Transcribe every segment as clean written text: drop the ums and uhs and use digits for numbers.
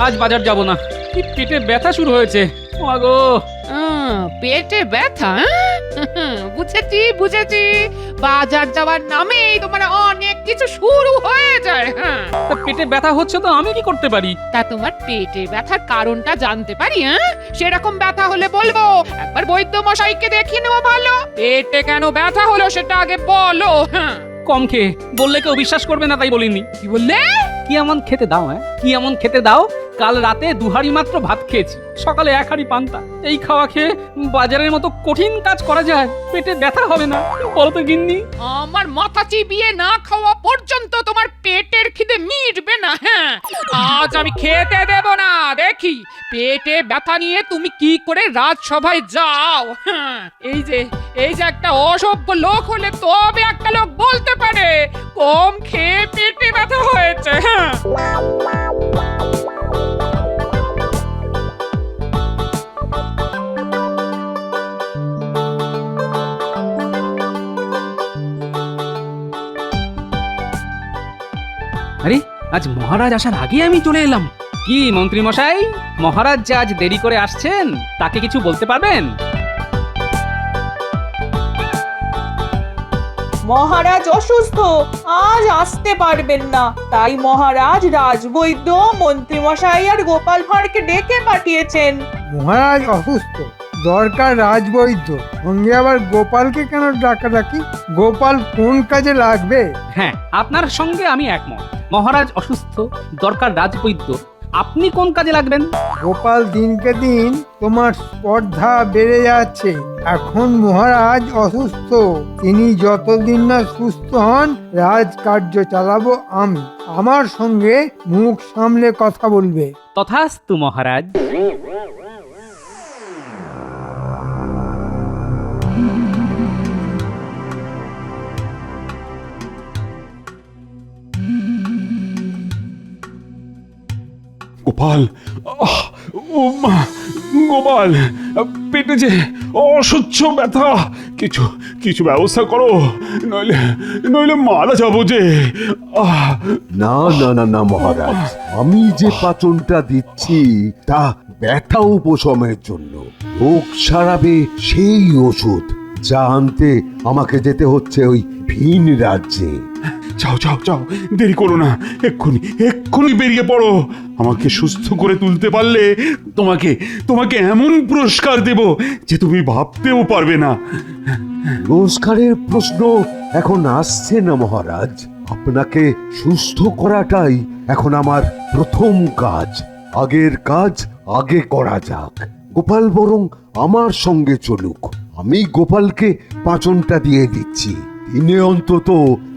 আজ বাজার যাব না, কি পেটে ব্যথা শুরু হয়েছে। ওগো, পেটে ব্যথা? বুঝেছি বুঝেছি, বাজার যাওয়ার নামেই তোমার অনেক কিছু শুরু হয়ে যায়। হ্যাঁ, তা পেটে ব্যথা হচ্ছে তো আমি কি করতে পারি? তা তোমার পেটে ব্যথার কারণটা জানতে পারি? হ্যাঁ, সেরকম ব্যথা হলে বলবো, একবার বৈদ্য মশাইকে দেখিয়ে নেওয়া ভালো। পেটে কেন ব্যথা হলো সেটা আগে বলো। হ্যাঁ, কম খেয়ে বললে কেউ বিশ্বাস করবে না, তাই বলিনি। কি বললে? কি এমন খেতে দাও? কি এমন খেতে দাও? কাল রাতে 2 হাঁড়ি মাত্র ভাত খেয়েছি, সকালে 1 হাঁড়ি পান্তা। এই খাওয়া খেয়ে বাজারের মতো কঠিন কাজ করা যায়? পেটে ব্যথা হবে না বলো তো গিন্নি? আমার মাথা চিবিয়ে না খাওয়া পর্যন্ত তোমার পেটের খিদে মিটবে না। হ্যাঁ, আজ আমি খেতে দেব না। দেখি পেটে ব্যথা নিয়ে তুমি কি করে রাজসভায় যাও। হ্যাঁ, এই যে একটা অসভ্য লোক হলে তবে একটা লোক বলতে পারে কম খেয়ে পেটে ব্যথা হয়েছে। হ্যাঁ, আরে, আজ মহারাজ আসার আগে আমি চলে এলাম। কি মন্ত্রী মশাই, মহারাজ যে আজ দেরি করে আসছেন তাকে কিছু বলতে পারবেন? মহারাজ অসুস্থ, আজ আসতে পারবেন না। তাই মহারাজ রাজবৈদ্য, মন্ত্রীমশাই আর গোপাল ভাঁড়কে ডেকে পাঠিয়েছেন। মহারাজ অসুস্থ, দরকার রাজবৈদ্য, সঙ্গে আবার গোপালকে কেন ডাকাডাকি? গোপাল কোন কাজে লাগবে? হ্যাঁ, আপনার সঙ্গে আমি একমত। মহারাজ অসুস্থ, দরকার রাজবৈদ্য। আপনি কোন কাজে লাগবেন? গোপাল দিনকে দিন তোমার স্পর্ধা বেড়ে যাচ্ছে। এখন মহারাজ অসুস্থ, তিনি যতদিন না সুস্থ হন রাজকার্য চালাবো আমি। আমার সঙ্গে মুখ সামলে কথা বলবে। তথাস্তু মহারাজ। গোপাল, ও মা, গোপাল, পেটে যে অসহ্য ব্যথা, কিছু কিছু ব্যবস্থা করো, নইলে নইলে মারা যাবো যে। না না না না মহারাজ, আমি যে পাচনটা দিচ্ছি তা ব্যথা উপশমের জন্য। রোগ সারাবে সেই ওষুধ, যা আনতে আমাকে যেতে হচ্ছে ওই ভিন রাজ্যে। যাও যাও যাও, দেরি করো না, এক্ষুনি এক্ষুনি বেরিয়ে পড়ো। আমাকে সুস্থ করে তুলতে পারলে তোমাকে তোমাকে এমন পুরস্কার দেব যে তুমি ভাবতেও পারবে না। পুরস্কারের প্রশ্ন এখন আসছে না মহারাজ, আপনাকে সুস্থ করাটাই এখন আমার প্রথম কাজ। আগের কাজ আগে করা যাক। গোপাল বরং আমার সঙ্গে চলুক, আমি গোপালকে পাচনটা দিয়ে দিচ্ছি। দিনে অন্তত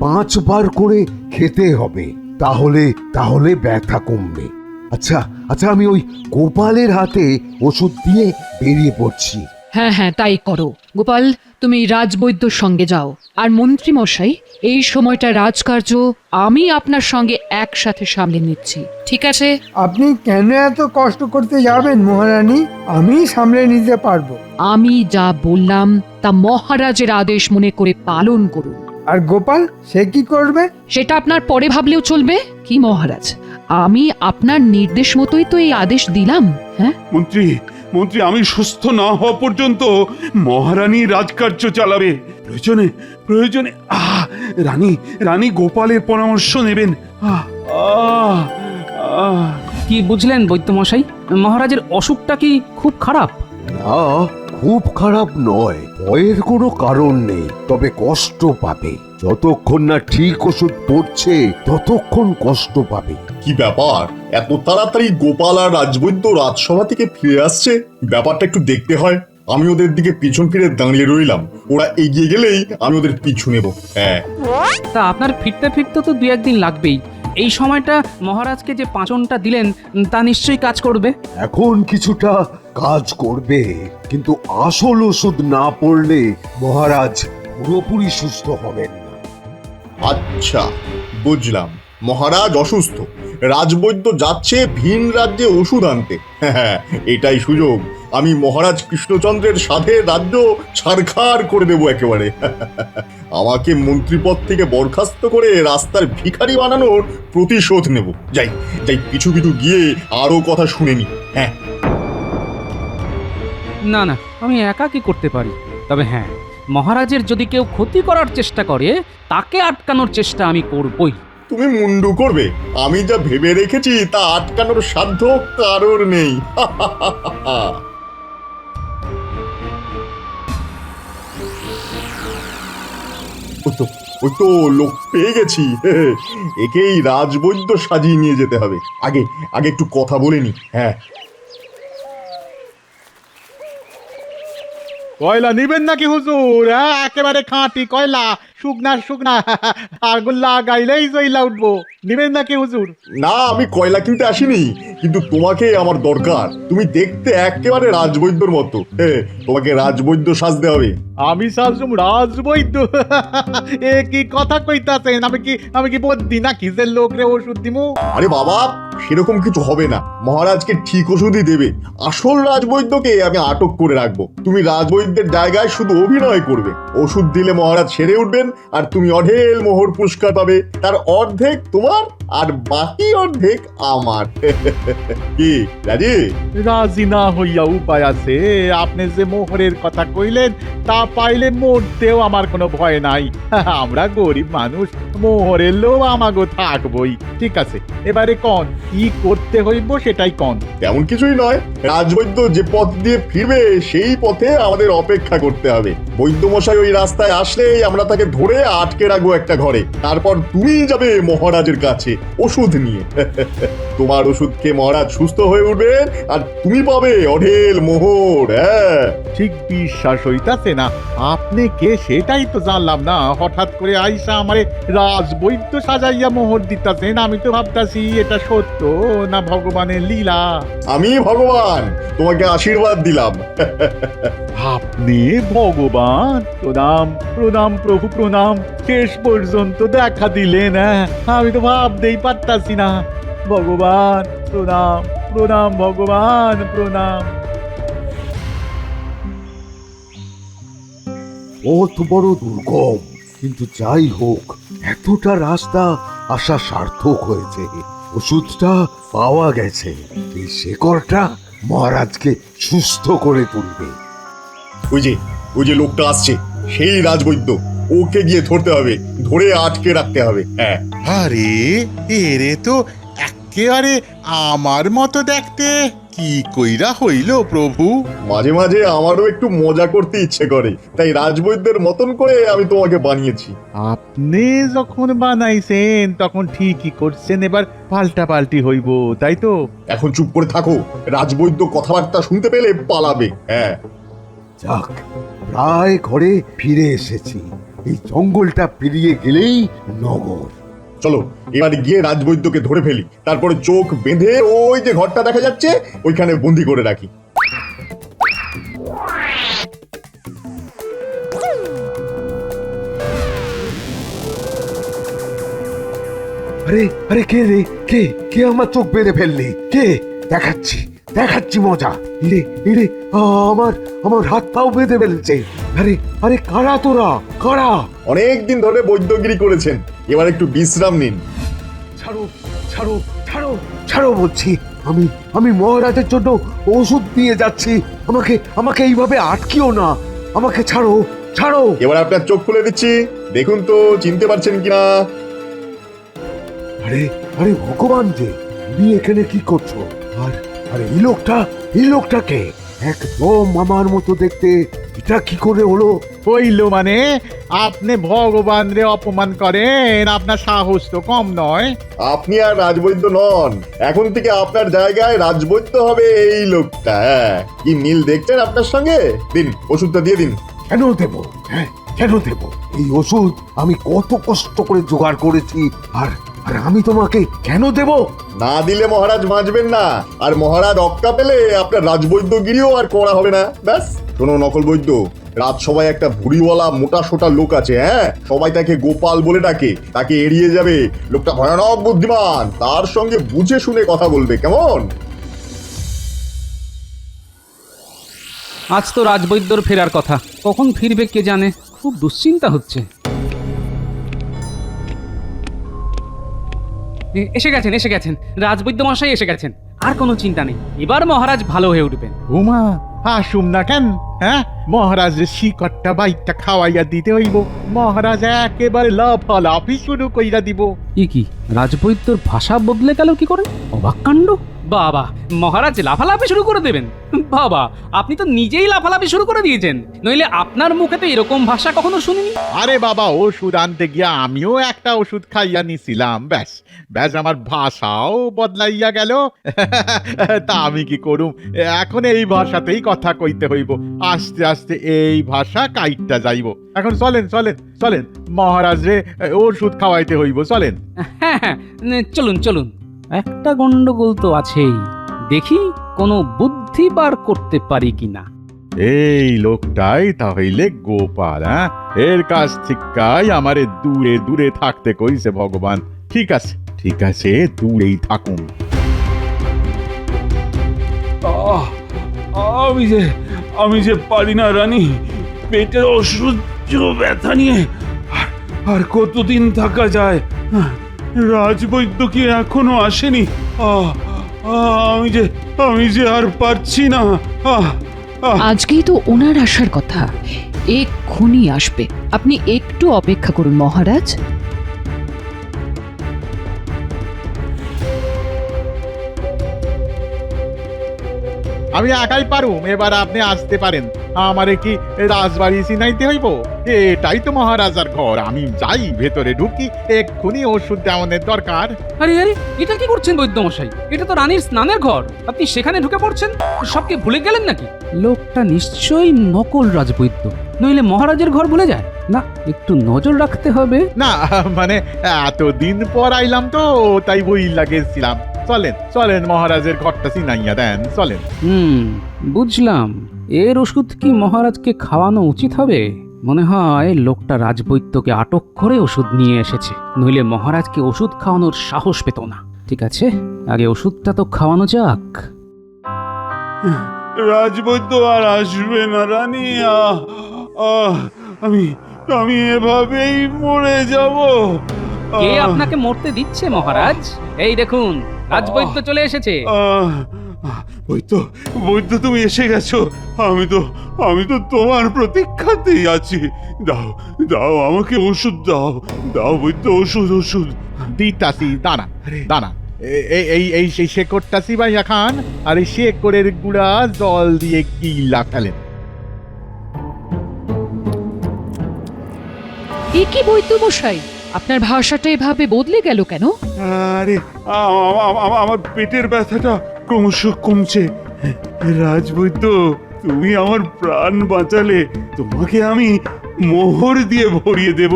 5 বার করে খেতে হবে, তাহলে তাহলে ব্যথা কমবে। আচ্ছা আচ্ছা, আমি ওই গোপালের হাতে ওষুধ দিয়ে বেরিয়ে পড়ছি। হ্যাঁ হ্যাঁ, তাই করো গোপাল। তুমি রাজবৈদ্যর সঙ্গে যাও, আর মন্ত্রী মশাই, এই সময়টা রাজকার্য আমি আপনার সঙ্গে একসাথে সামলে নিচ্ছি, ঠিক আছে? আপনি কেন এত কষ্ট করতে যাবেন মহারানী? আমি সামলে নিতে পারবো। আমি যা বললাম তা মহারাজের আদেশ মনে করে পালন করুন। আর গোপাল, সে কি করবে? সেটা আপনার পরে ভাবলেও চলবে। কি মহারাজ, আমি আপনার নির্দেশ মতোই তো এই আদেশ দিলাম। হ্যাঁ মন্ত্রী, মন্ত্রী, আমি সুস্থ না হওয়া পর্যন্ত মহারানী রাজকার্য চালাবে। প্রয়োজনে প্রয়োজনে রানী রানী গোপালের পরামর্শ নেবেন। কি বুঝলেন বৈদ্য মশাই, মহারাজের অসুখটা কি খুব খারাপ? না, খুব খারাপ নয়, ভয়ের কোনো কারণ নেই, তবে কষ্ট পাবে। যতক্ষণ না ঠিক ওষুধ পড়ছে ততক্ষণ কষ্ট পাবে। কি ব্যাপার, এত তাড়াতাড়ি গোপাল আর রাজবৈদ্য রাজসভা থেকে ফিরে আসছে? ব্যাপারটা একটু দেখতে হয়। আমি ওদের দিকে পিছন ফিরে দাঁড়িয়ে রইলাম, ওরা এগিয়ে গেলেই আমি ওদের পিছু নেব। হ্যাঁ, তা আপনার ফিরতে ফিরতে তো 2-1 দিন লাগবেই। এই সময়টা মহারাজকে যে পাচনটা দিলেন তা নিশ্চয়ই কাজ করবে। এখন কিছুটা কাজ করবে, কিন্তু আসল ওষুধ না পড়লে মহারাজ পুরোপুরি সুস্থ হবেন না। আচ্ছা বুঝলাম, মহারাজ অসুস্থ, রাজবৈদ্য যাচ্ছে ভিন রাজ্যে ওষুধ আনতে। হ্যাঁ, এটাই সুযোগ। আমি মহারাজ কৃষ্ণচন্দ্রের সাথে রাজ্য ছাড়খাড় করে দেবো একেবারে। আমাকে মন্ত্রীপদ থেকে বরখাস্ত করে রাস্তার ভিখারি বানানোর প্রতিশোধ নেব। যাই যাই, পিছু পিছু গিয়ে আরো কথা শুনে নি। হ্যাঁ, না না, আমি একা কি করতে পারি? তবে হ্যাঁ, মহারাজের যদি কেউ ক্ষতি করার চেষ্টা করে তাকে আটকানোর চেষ্টা আমি করবই। তুমি মুন্ডু করবে? আমি যা ভেবে রেখেছি তা আটকানোর সাধ্য কারোর নেই। ওই তো লোক পেয়ে গেছি। একেই রাজবৈদ্য সাজিয়ে নিয়ে যেতে হবে। আগে আগে একটু কথা বলে নি। হ্যাঁ, কয়লা নিবেন নাকি হুজুর? হ্যাঁ, একেবারে খাঁটি কয়লা, শুকনা শুকনা, আগুন লাগাইলেই জইলা উঠবো। নিবেন নাকি হুজুর? না, আমি কয়লা কিনতে আসিনি, কিন্তু তোমাকে আমার দরকার। তুমি দেখতে একেবারে রাজবৈদ্যর মতো। তোমাকে রাজবৈদ্য সাজতে হবে। আমি সাজুম রাজবৈদ্য? এ কি কথা কইতাছেন? আমি কি বদ্যি নাকি যে লোকরে ওষুধ দিমু? আরে বাবা, সেরকম কিছু হবে না। মহারাজকে ঠিক ওষুধই দেবে। আসল রাজবৈদ্যকে আমি আটক করে রাখবো। তুমি রাজবৈদ্যের জায়গায় শুধু অভিনয় করবে। ওষুধ দিলে মহারাজ সেরে উঠবেন, আর তুমি অঢেল মোহর পুরস্কার পাবে। তার অর্ধেক তোমার আর বাকি অর্ধেক আমার। কি রাজি? রাজি না হইয়া উপায় আছে? আপনি যে মোহরের কথা কইলেন তা পাইলে মরতেও আমার কোনো ভয় নাই। আমরা গরিব মানুষ, মোহরের লোভ আমাগো থাকবই। ঠিক আছে, এবারে কন কি করতে হইব সেটাই কন। তেমন কিছুই নয়, রাজবৈদ্য যে পথ দিয়ে ফিরবে সেই পথে আমাদের অপেক্ষা করতে হবে। বৈদ্যমশাই ওই রাস্তায় আসলেই আমরা তাকে ধরে আটকে রাখবো একটা ঘরে। তারপর তুমি যাবে মহারাজের কাছে ওষুধ নিয়ে। তোমার ওষুধ খেয়ে মহারাজ সুস্থ হয়ে উঠবেন, আর তুমি পাবে অঢেল মোহর। হ্যাঁ, ঠিক বিশ্বাস হইতাছে না। আপনি কে সেটাই তো জানলাম না। হঠাৎ করে আইসা আমারে রাজবৈদ্য সাজাইয়া মোহর দিতাছেন। আমি তো ভাবতাছি এটা সত্য না ভগবানের লীলা। আমি ভগবান, তোমাকে আশীর্বাদ দিলাম। আপনি ভগবান? প্রণাম প্রণাম প্রভু প্রণাম। শেষ পর্যন্ত দেখা দিলেন। আমি তো ভাবতেই পারতাছি না। ভগবান প্রণাম প্রণাম, ভগবান প্রণাম। পথ বড় দুর্গম, কিন্তু যাই হোক এতটা রাস্তা আসা সার্থক হয়েছে। ওষুধটা পাওয়া গেছে। এই শেকড়টা মহারাজকে সুস্থ করে তুলবে। ওই যে লোকটা আসছে, সেই রাজবৈদ্য। ওকে গিয়ে ধরতে হবে, ধরে আটকে রাখতে হবে। হ্যাঁ, আরে এরে তো একেবারে আমার মতো দেখতে। কি কইরা হইল প্রভু? মাঝে মাঝে আমারও একটু মজা করতে ইচ্ছে করে, তাই রাজবৈদ্যের মতন করে আমি তোমাকে বানিয়েছি। আপনি যখন বানাইছেন তখন ঠিকই করছেন। এবার পাল্টা পাল্টি হইব, তাই তো? এখন চুপ করে থাকো। রাজবৈদ্য কথাবার্তা শুনতে পেলে পালাবে। হ্যাঁ, যাক, প্রায় ঘরে ফিরে এসেছি। এই জঙ্গলটা পেরিয়ে গেলেই নগর। চলো এবার গিয়ে রাজবৈদ্যকে ধরে ফেলি। তারপরে চোখ বেঁধে ওই যে ঘরটা দেখা যাচ্ছে ওইখানে বন্দি করে রাখি। আরে আরে, কে রে? কে কে আমার চোখ বেঁধে ফেললি? কে? দেখাচ্ছি দেখাচ্ছি মজা। ইরে ইরে, আমার আমার হাত পাও বেঁধে ফেলছে। আরে আরে, কারা তোরা? কারা? অনেকদিন ধরে বৈদ্যগিরি করেছেন, এবার একটু বিশ্রাম নিন। ছাড়ো ছাড়ো ছাড়ো ছাড়ো বলছি। আমি আমি মহারাজের জন্য ওষুধ দিয়ে যাচ্ছি। আমাকে আমাকে এইভাবে আটকিও না। আমাকে ছাড়ো ছাড়ো। এবার আপনার চোখ খুলে দিচ্ছি, দেখুন তো চিনতে পারছেন কিনা। আরে আরে, ভগবান যে, তুমি এখানে কি করছো? আর আরে, এই লোকটাকে একদম আমার মতো দেখতে। এটা কি করে হলো? হইল মানে আপনি ভগবান রে অপমান করেন? আপনার সাহস তো কম নয়। আপনি আর রাজবৈদ্য নন, এখন থেকে আপনার জায়গায় রাজবৈদ্য হবে এই লোকটা। হ্যাঁ, কি মিল দেখছেন আপনার সঙ্গে? দিন, ওষুধটা দিয়ে দিন। কেন দেব? হ্যাঁ, কেন দেব? এই ওষুধ আমি কত কষ্ট করে জোগাড় করেছি, আর আর আমি তোমাকে কেন দেব? না দিলে মহারাজ বাঁচবেন না, আর মহারাজ অক্কা পেলে আপনার রাজবৈদ্যগিরিও আর করা হবে না। ব্যাস। শোনো নকল বৈদ্য, রাজসভায় একটা ভুড়িওয়ালা মোটা সোটা লোক আছে। হ্যাঁ, সবাই তাকে গোপাল বলে ডাকে। তাকে এড়িয়ে যাবে। লোকটা ভয়ানক বুদ্ধিমান, তার সঙ্গে বুঝে শুনে কথা বলবে, কেমন? আজ তো রাজবৈদ্যর ফেরার কথা, কখন ফিরবে কে জানে, খুব দুশ্চিন্তা হচ্ছে। এসে গেছেন রাজবৈদ্য মশাই এসে গেছেন। আর কোনো চিন্তা নেই, এবার মহারাজ ভালো হয়ে উঠবেন। উমা আসুম না কেন? হ্যাঁ, মহারাজের শিকড়টা বাইকটা খাওয়াইয়া দিতে হইব। মহারাজ একেবারে লাফালাফি শুরু কইরা দিব। কি রাজবৈদ্যর ভাষা বদলে গেল কি করে? অবাক কাণ্ড। বাবা, মহারাজ লাফালাফি শুরু করে দেবেন? বাবা, আপনি তো নিজেই লাফালাফি শুরু করে দিয়েছেন, নইলে আপনার মুখে তো এরকম ভাষা কখনো শুনিনি। আরে বাবা, ওষুধ আনতে গিয়া আমিও একটা ওষুধ খাইয়া নিছিলাম, ব্যাস ব্যাস আমার ভাষাও বদলাইয়া গেল। তা আমি কি করুম, এখন এই ভাষাতেই কথা কইতে হইব, আস্তে আস্তে এই ভাষা কাইটটা যাইব। এখন চলেন চলেন চলেন, মহারাজ রে ওষুধ খাওয়াইতে হইব, চলেন। হ্যাঁ, চলুন চলুন। একটা গন্ডগোল তো আছেই, দেখি কোনো বুদ্ধি বার করতে পারি কিনা। এই লোকটাই তাহলে গোপাল, হ্যাঁ? এর কাছ থেকেই আমারে দূরে দূরে থাকতে কইছে ভগবান। ঠিক আছে ঠিক আছে, দূরেই থাকুন। আমি যে পারি না রানী, পেটের অসহ্য ব্যথা নিয়ে আর কতদিন থাকা যায়? রাজবৈদ্য কি এখনো আসেনি? আমি যে আর পারছি না। আজকেই তো ওনার আসার কথা, এক্ষুনি আসবে। আপনি একটু অপেক্ষা করুন মহারাজ। আমি একাই পারুম, এবার আপনি আসতে পারেন। আমারে কি রাজবাড়ি চিনাইতে হইব? এটাই তো মহারাজার ঘর। আমি যাই, ভেতরে ঢুকি, এক্ষুনি ওষুধ দেওয়ানোর দরকার। আরে এটা কি করছেন বৈদ্য মশাই? এটা তো রানীর স্নানের ঘর, আপনি সেখানে ঢুকে পড়ছেন। সবকে ভুলে গেলেন নাকি? লোকটা নিশ্চয়ই নকল রাজবৈদ্য, নইলে মহারাজের ঘর ভুলে যায় না। একটু নজর রাখতে হবে। না মানে এতদিন পর আইলাম তো, তাই বই লাগেছিলাম। চলেন চলেন, মহারাজের ঘরটা চিনাইয়া দেন, চলেন। বুঝলাম। এর ওষুধ কি মহারাজকে খাওয়ানো উচিত হবে? মনে হয় লোকটা রাজবৈদ্যকে আটক করে ওষুধ নিয়ে এসেছে, নইলে মহারাজকে ওষুধ খাওয়ানোর সাহস পেত না। ঠিক আছে, আগে ওষুধটা তো খাওয়ানো যাক। রাজবৈদ্য আর আসবে না রানী। আমি এভাবেই মরে যাব। কে আপনাকে মরতে দিচ্ছে মহারাজ? এই দেখুন, রাজবৈদ্য চলে এসেছে। বৈদ্য তুমি এসে গেছো। আমি তো তোমার প্রতীক্ষাতেই আছি। দাও আমাকে ওষুধ দাও বৈদ্য, ওষুধ। দিতাছি, দানা দানা। এই সেই শেকড়টা সিবাইয়া খান, আর এই শেকড়ের গুঁড়া জল দিয়ে গিলা ফেলেন। এ কি বৈদ্য মশাই, আপনার ভাষাটা এভাবে বদলে গেল কেন? আরে আমার পেটের ব্যথাটা ক্রমশ কমছে। রাজবৈদ্য, তুমি আমার প্রাণ বাঁচালে, তোমাকে আমি মোহর দিয়ে ভরিয়ে দেব।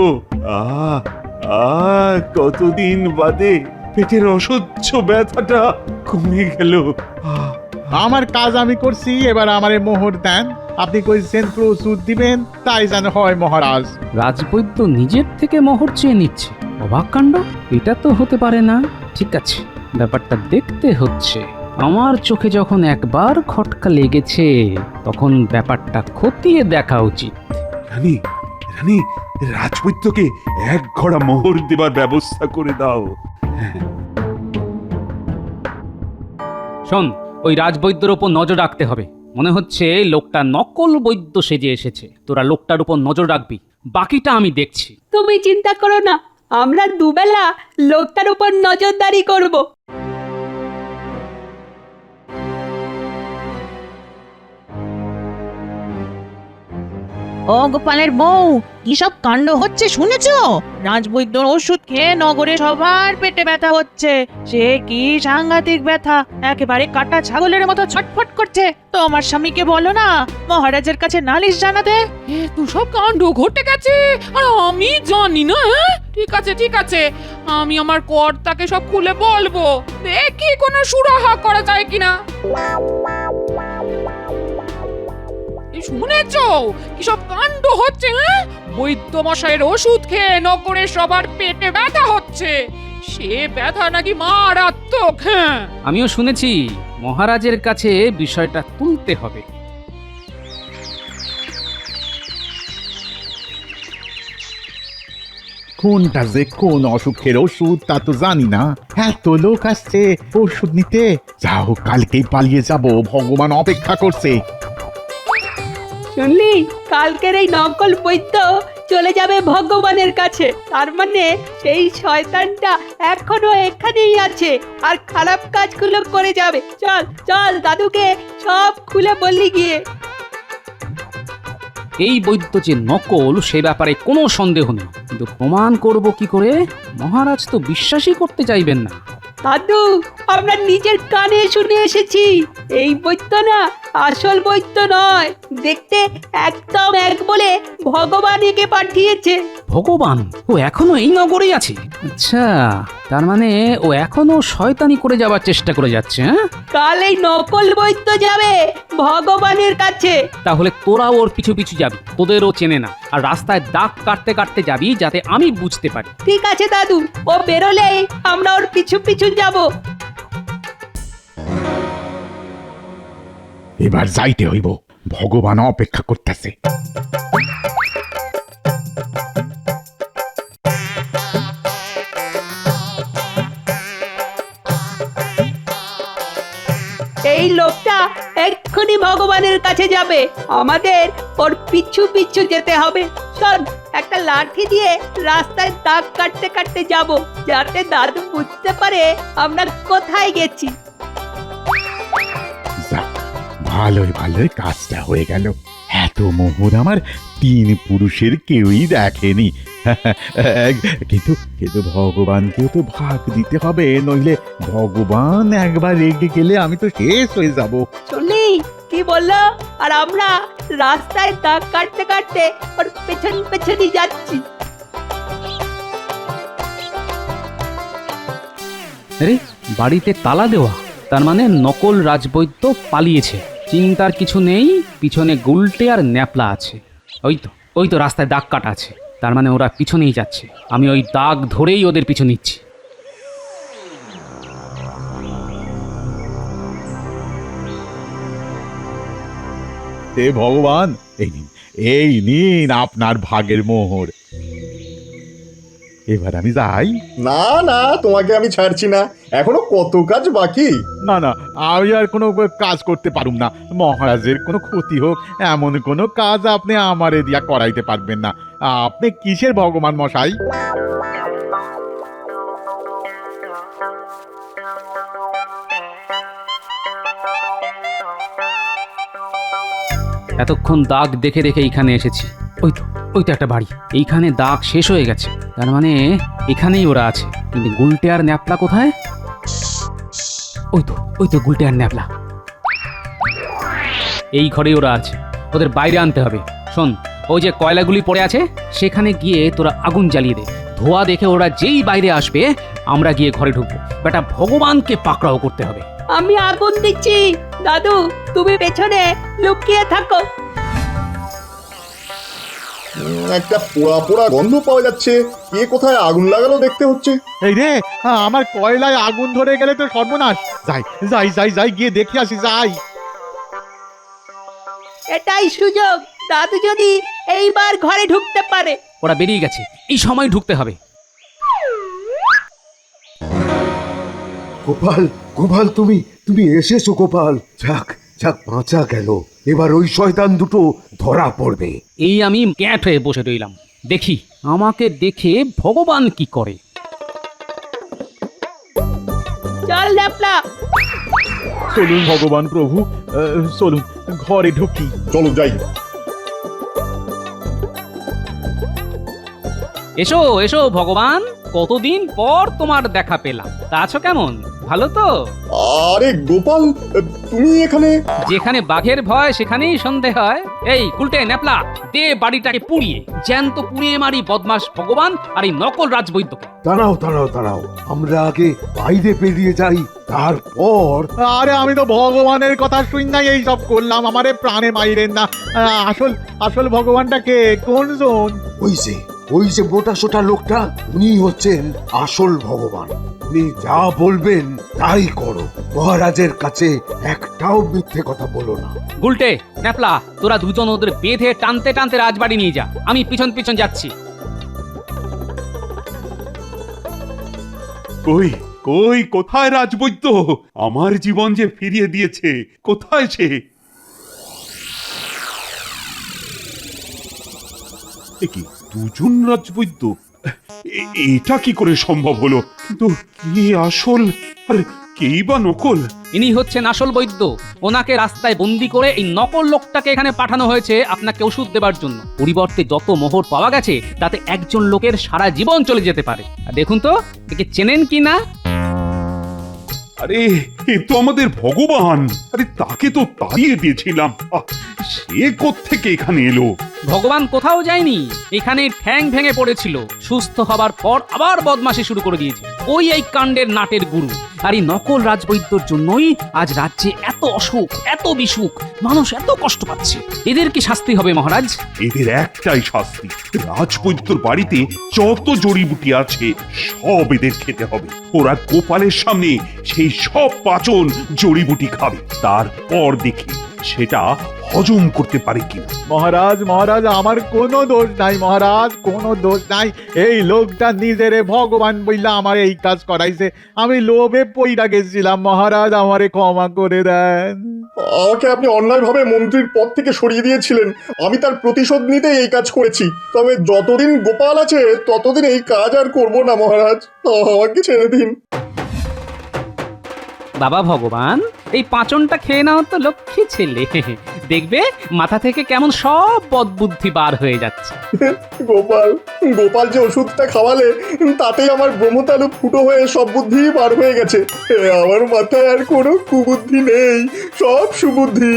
কতদিন বাদে পেটের অসহ্য ব্যথাটা কমে গেল। আমার কাজ আমি করছি, এবার আমারে মোহর দেন। আপনি কইছেন প্রস্তুত দিবেন, তাই যেন হয় মহারাজ। রাজবৈদ্য নিজের থেকে মোহর চেয়ে নিচ্ছে, অবাক কাণ্ড। এটা তো হতে পারে না। ঠিক আছে, ব্যাপারটা দেখতে হচ্ছে। আমার চোখে যখন একবার খটকা লেগেছে, তখন ব্যাপারটা খতিয়ে দেখা উচিত। রানী, রাজবৈদ্যকে এক ঘড়া মোহর দেবার ব্যবস্থা করে দাও। শোন, ওই রাজবৈদ্যর ওপর নজর রাখতে হবে। মনে হচ্ছে লোকটা নকল বৈদ্য সেজে এসেছে। তোরা লোকটার উপর নজর রাখবি, বাকিটা আমি দেখছি। তুমি চিন্তা করো না, আমরা দুবেলা লোকটার উপর নজরদারি করব। ও গোপালের বউ, কি সব কাণ্ড হচ্ছে শুনেছো? রাজবৈদ্যর ওষুধ খেয়ে নগরে সবার পেটে ব্যথা হচ্ছে। সে কি সাংঘাতিক ব্যথা, একেবারে কাটা ছাগলের মতো ছটফট করছে। তোমার স্বামীকে বলো না মহারাজের কাছে নালিশ জানাতে। এত সব কাণ্ড ঘটে গেছে আর আমি জানি না। ঠিক আছে, আমি আমার কর্তাকে সব খুলে বলবো। দেখি কোনো সুরাহা করা যায় কিনা। শুনেছো কি সব কাণ্ড হচ্ছে? বৈদ্য মশাইয়ের ওষুধ খেয়ে নগরে সবার পেটে ব্যথা হচ্ছে। সে ব্যথা নাকি মারাত্মক। আমিও শুনেছি, মহারাজের কাছে বিষয়টা তুলতে হবে। কোনটা যে কোন অসুখের ওষুধ তা তো জানি না। এত লোক আসছে ওষুধ নিতে। যাও, কালকেই পালিয়ে যাব, ভগবান অপেক্ষা করছে। শুনলি, কালকের এই নকল বৈদ্য চলে যাবে ভগবানের কাছে। তার মানে সেই শয়তানটা এখনো এখানেই আছে আর খারাপ কাজগুলো করে যাবে। চল চল, দাদুকে সব খুলে বললি গিয়ে। এই বৈদ্য যে নকল সে ব্যাপারে কোনো সন্দেহ নেই, কিন্তু প্রমাণ করব কি করে? মহারাজ তো বিশ্বাসই করতে চাইবেন না। দাদু, আমরা নিজের কানে শুনে এসেছি এই বৈদ্য না আসল বৈদ্য নয়। দেখতে একদম এক বলে ভগবান একে পাঠিয়েছে। ভগবান? ও এখনো এই নগরেই আছে? আচ্ছা, তার মানে ও এখনো শয়তানি করে যাবার চেষ্টা করে যাচ্ছে। হ্যাঁ, কাল এই নকল বৈদ্য যাবে ভগবানের কাছে। তাহলে তোরা ওর পিছু পিছু যাবি, তোদেরও চেনে না, আর রাস্তায় দাগ কাটতে কাটতে যাবি যাতে আমি বুঝতে পারি। ঠিক আছে দাদু, ও বেরোলেই আমরা ওর পিছু পিছু যাব। এবার যাইতে হইব, ভগবান অপেক্ষা করতেছে। এই লোকটা এক্ষুনি ভগবানের কাছে যাবে, আমাদের ওর পিছু পিছু যেতে হবে। চল, একটা লাঠি দিয়ে রাস্তায় দাগ কাটতে কাটতে যাব, যাতে দাদু বুঝতে পারে আমরা কোথায় গেছি। যাক, ভালোই ভালোই কাজটা হয়ে গেল। এত মোহর আমার 3 পুরুষের কেউই দেখেনি। কিন্তু কিন্তু ভগবানকেও তো ভাগ দিতে হবে, নইলে ভগবান একবার রেগে গেলে আমি তো শেষ হয়ে যাব। শুনলি কি বললো? আর আমরা রাস্তায় দাগ কাটতে কাটতে ওর পেছন পেছনই যাচ্ছি। আরে, বাড়িতে তালা দেওয়া, তার মানে নকল রাজবৈদ্য পালিয়েছে। চিন্তার কিছু নেই, পিছনে গুলটে আর ন্যাপলা আছে। ওই তো রাস্তায় দাগ কাটা আছে, তার মানে ওরা পিছনেই যাচ্ছে। আমি ওই দাগ ধরেই ওদের পিছু নিচ্ছি। হে ভগবান, এই নিন আপনার ভাগের মোহর। এবার আমি যাই। না না, তোমাকে আমি ছাড়ছি না, এখনো কত কাজ বাকি। না না, আমি আর কোনো কাজ করতে পারুম না। মহারাজের কোনো ক্ষতি হোক এমন কোনো কাজ আপনি আমারে দিয়া করাইতে পারবেন না। আপনি কিসের ভগবান মশাই? এতক্ষণ দাগ দেখে দেখে এইখানে এসেছি। ওই তো একটা বাড়ি, এইখানে দাগ শেষ হয়ে গেছে, তার মানে এখানেই ওরা আছে। কিন্তু গুলটে আর ন্যাপলা কোথায়? ওই তো গুলটে আর ন্যাপলা, এই ঘরেই ওরা আছে। ওদের বাইরে আনতে হবে। শোন, ওই যে কয়লাগুলি পড়ে আছে সেখানে গিয়ে তোরা আগুন জ্বালিয়ে দে। ধোয়া দেখে ওরা যেই বাইরে আসবে আমরা গিয়ে ঘরে ঢুকবো। বেটা, ভগবানকে পাকড়াও করতে হবে। আমি আগুন দিচ্ছি, দাদু তুমি পেছনে লুকিয়ে থাকো। একটা পোড়া পোড়া গন্ধ পাওয়া যাচ্ছে, কে কোথায় আগুন লাগালো দেখতে হচ্ছে। এই রে, আমার কয়লায় আগুন ধরে গেলে তো সর্বনাশ। যাই যাই যাই যাই, গিয়ে দেখে আসি, যাই। এটাই সুযোগ, দাদু যদি এইবার ঘরে ঢুকতে পারে। ওরা বেরিয়ে গেছে, এই সময় ঢুকতে হবে। গোপাল, গোপাল, তুমি এসেছো গোপাল। যাক যাক, বাঁচা গেল। এবার ওই শয়তান দুটো ধরা পড়বে। এই আমি ক্যাট হয়ে বসে রইলাম, দেখি আমাকে দেখে ভগবান কি করে। চল ন্যাপলা। চলুন ভগবান প্রভু, চলুন ঘরে ঢুকি। চলো যাই। এসো এসো ভগবান, কতদিন পর তোমার দেখা পেলাম। তা আছো কেমন? ভালো তো? আরে গোপাল, তুমি এখানে? যেখানে বাঘের ভয় সেখানেই সন্দেহ হয়। এই গুলটে ন্যাপলা, দে বাড়িটাকে পুড়িয়ে, জ্যান্ত পুড়িয়ে মারি বদমাস ভগবান আর এই নকল রাজবৈদ্যকে। দাঁড়াও, আমরা আগে বাইরে বেরিয়ে যাই, তারপর। আরে, আমি তো ভগবানের কথা শুন নাই এই সব করলাম। আমারে প্রাণে মাইরেন না। আসল ভগবানটাকে কোন জন? ওই যে মোটা সোটা লোকটা, উনি হচ্ছেন আসল ভগবান। আপনি যা বলবেন তাই করো। মহারাজের কাছে একটাও মিথ্যে কথা বলো না। গুলটে ন্যাপলা, তোরা দুজন ওদের বেঁধে টানতে টানতে রাজবাড়ি নিয়ে যা, আমি পিছন পিছন যাচ্ছি। কই কই কোথায় রাজবৈদ্য? আমার জীবন যে ফিরিয়ে দিয়েছে, কোথায় সে? এ কি, দুজন রাজবৈদ্য? এটা কি করে সম্ভব হলো? কিন্তু কি আসল আর কেই বা নকল? ইনি হচ্ছেন আসল বৈদ্য। ওনাকে রাস্তায় বন্দি করে এই নকল লোকটাকে এখানে পাঠানো হয়েছে আপনাকে ওষুধ দেবার জন্য। পরিবর্তে যত মোহর পাওয়া গেছে তাতে একজন লোকের সারা জীবন চলে যেতে পারে। আর দেখুন তো একে চেনেন কি না? আরে এ তো আমাদের ভগবান। আরে তাকে তো তাড়িয়ে দিয়েছিলাম, সে কোত্থেকে এখানে এলো? ভগবান কোথাও যায়নি, এখানে ঠ্যাং ভেঙে পড়েছিল। সুস্থ হবার পর আবার বদমাশি শুরু করে দিয়েছে। ওই এই কাণ্ডের নাটের গুরু। আর এই নকল রাজবৈদ্যর জন্যই আজ রাজ্যে এত অসুখ, এত বিসুখ, মানুষ এত কষ্ট পাচ্ছে। এদের কি শাস্তি হবে মহারাজ? এদের একটাই শাস্তি, রাজবৈদ্যর বাড়িতে যত জড়িবুটি আছে সব এদের খেতে হবে। ওরা গোপালের সামনে সেই সব পাচন জড়িবুটি খাবে, তারপর দেখি সেটা হজম করতে পারে কিনা। মহারাজ মহারাজ, আমার কোনো দোষ নাই মহারাজ, কোনো দোষ নাই। এই লোকটা নিজেরে ভগবান বইলা আমার এই কাজ করাইছে। আমি লোভে পইরা গেছিলাম মহারাজ, আমারে ক্ষমা করে দেন। আমাকে আপনি অন্যায়ভাবে মন্ত্রীর পদ থেকে সরিয়ে দিয়েছিলেন, আমি তার প্রতিশোধ নিতে এই কাজ করেছি। তবে যতদিন গোপাল আছে ততদিন এই কাজ আর করব না মহারাজ, আমাকে ছেড়ে দিন। বাবা ভগবান, এই পাঁচনটা খেয়ে নাও তো লক্ষ্মী ছেলে। দেখবে মাথা থেকে কেমন সব বদবুদ্ধি বার হয়ে যাচ্ছে। গোপাল গোপাল যে ওষুধটা খাওয়ালে তাতেই আমার ব্রহ্মতালু ফুটো হয়ে সব বুদ্ধি বার হয়ে গেছে। আমার মাথায় আর কোনো কুবুদ্ধি নেই, সব সুবুদ্ধি।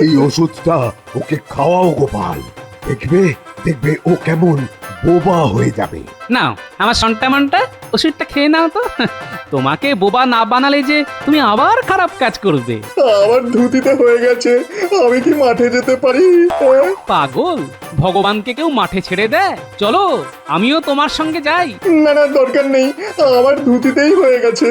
এই ওষুধটা ওকে খাওয়াও গোপাল, দেখবে দেখবে ও কেমন বোবা হয়ে যাবে। নাও আমার সন্টামনটা, ওষুধটা খেয়ে নাও তো। তোমাকে বোবা না বানালে যে তুমি আবার খারাপ কাজ করবে। আমার ধুতিতে হয়ে গেছে, আমি কি মাঠে যেতে পারি? পাগল, ভগবানকে কেউ মাঠে ছেড়ে দেয়? চলো আমিও তোমার সঙ্গে যাই। না না, দরকার নেই, আমার ধুতিতেই হয়ে গেছে।